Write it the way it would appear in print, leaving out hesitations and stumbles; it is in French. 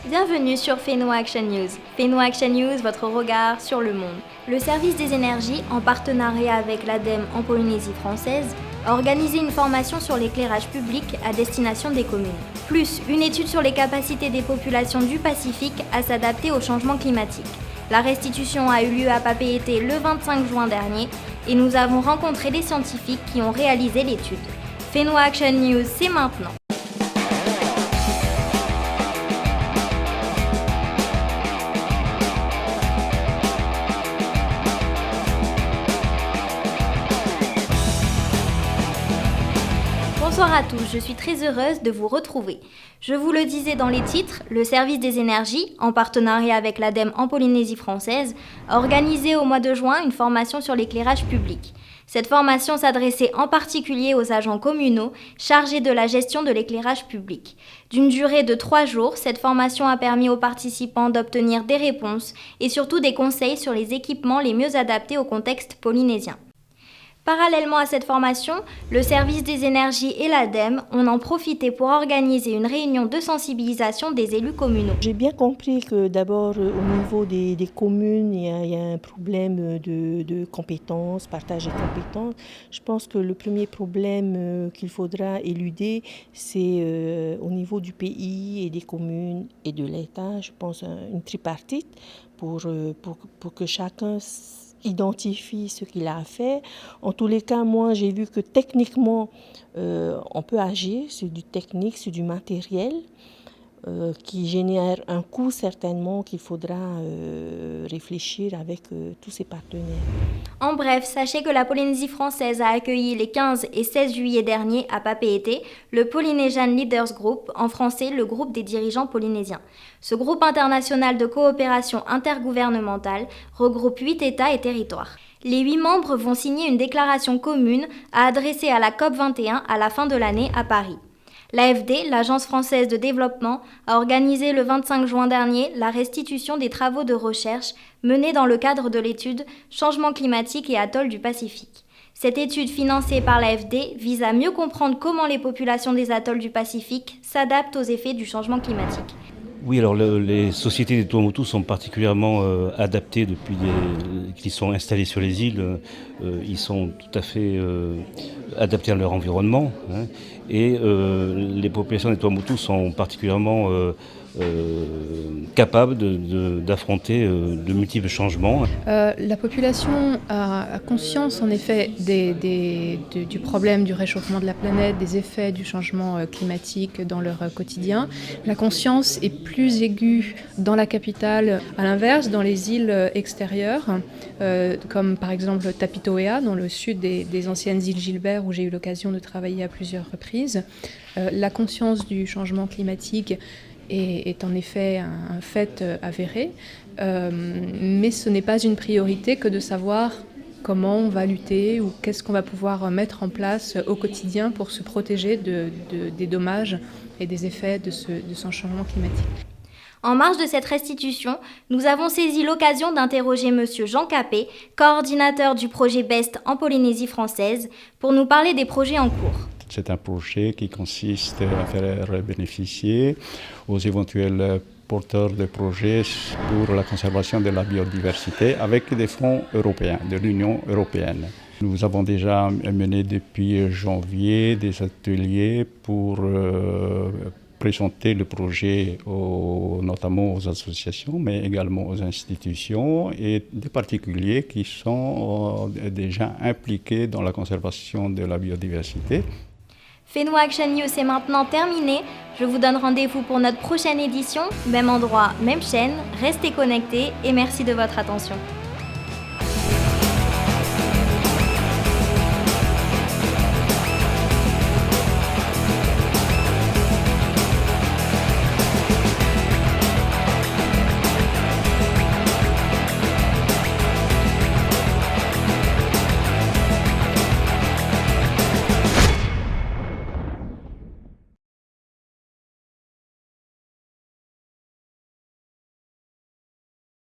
Bienvenue sur Fenno Action News. Fenno Action News, votre regard sur le monde. Le service des énergies, en partenariat avec l'ADEME en Polynésie française, a organisé une formation sur l'éclairage public à destination des communes. Plus une étude sur les capacités des populations du Pacifique à s'adapter au changement climatique. La restitution a eu lieu à Papeete le 25 juin dernier et nous avons rencontré les scientifiques qui ont réalisé l'étude. Fenno Action News, c'est maintenant. Bonsoir à tous, je suis très heureuse de vous retrouver. Je vous le disais dans les titres, le service des énergies, en partenariat avec l'ADEME en Polynésie française, a organisé au mois de juin une formation sur l'éclairage public. Cette formation s'adressait en particulier aux agents communaux chargés de la gestion de l'éclairage public. D'une durée de 3 jours, cette formation a permis aux participants d'obtenir des réponses et surtout des conseils sur les équipements les mieux adaptés au contexte polynésien. Parallèlement à cette formation, le service des énergies et l'ADEME ont en profité pour organiser une réunion de sensibilisation des élus communaux. J'ai bien compris que d'abord au niveau des communes, il y a un problème de compétences, partage des compétences. Je pense que le premier problème qu'il faudra éluder, c'est au niveau du pays et des communes et de l'État. Je pense une tripartite pour que chacun identifie ce qu'il a à faire. En tous les cas, moi, j'ai vu que techniquement, on peut agir. C'est du technique, c'est du matériel qui génère un coût certainement qu'il faudra réfléchir avec tous ses partenaires. En bref, sachez que la Polynésie française a accueilli les 15 et 16 juillet dernier à Papeete le Polynesian Leaders Group, en français le groupe des dirigeants polynésiens. Ce groupe international de coopération intergouvernementale regroupe 8 États et territoires. Les 8 membres vont signer une déclaration commune à adresser à la COP21 à la fin de l'année à Paris. L'AFD, l'Agence française de développement, a organisé le 25 juin dernier la restitution des travaux de recherche menés dans le cadre de l'étude Changement climatique et atoll du Pacifique. Cette étude financée par l'AFD vise à mieux comprendre comment les populations des atolls du Pacifique s'adaptent aux effets du changement climatique. Oui, alors les sociétés des Tuamotu sont particulièrement adaptées depuis qu'ils sont installés sur les îles. Ils sont tout à fait adaptés à leur environnement. Et les populations des Tuamotu sont particulièrement capables d'affronter de multiples changements. La population a conscience en effet du problème du réchauffement de la planète, des effets du changement climatique dans leur quotidien. La conscience est plus aiguë dans la capitale, à l'inverse, dans les îles extérieures, comme par exemple Tapitoea, dans le sud des anciennes îles Gilbert, où j'ai eu l'occasion de travailler à plusieurs reprises. La conscience du changement climatique est en effet un fait avéré, mais ce n'est pas une priorité que de savoir comment on va lutter ou qu'est-ce qu'on va pouvoir mettre en place au quotidien pour se protéger des dommages et des effets de ce changement climatique. En marge de cette restitution, nous avons saisi l'occasion d'interroger M. Jean Capet, coordinateur du projet BEST en Polynésie française, pour nous parler des projets en cours. C'est un projet qui consiste à faire bénéficier aux éventuels porteurs de projets pour la conservation de la biodiversité avec des fonds européens, de l'Union européenne. Nous avons déjà mené depuis janvier des ateliers pour présenter le projet notamment aux associations, mais également aux institutions et des particuliers qui sont déjà impliqués dans la conservation de la biodiversité. Fenno Action News est maintenant terminé. Je vous donne rendez-vous pour notre prochaine édition. Même endroit, même chaîne. Restez connectés et merci de votre attention.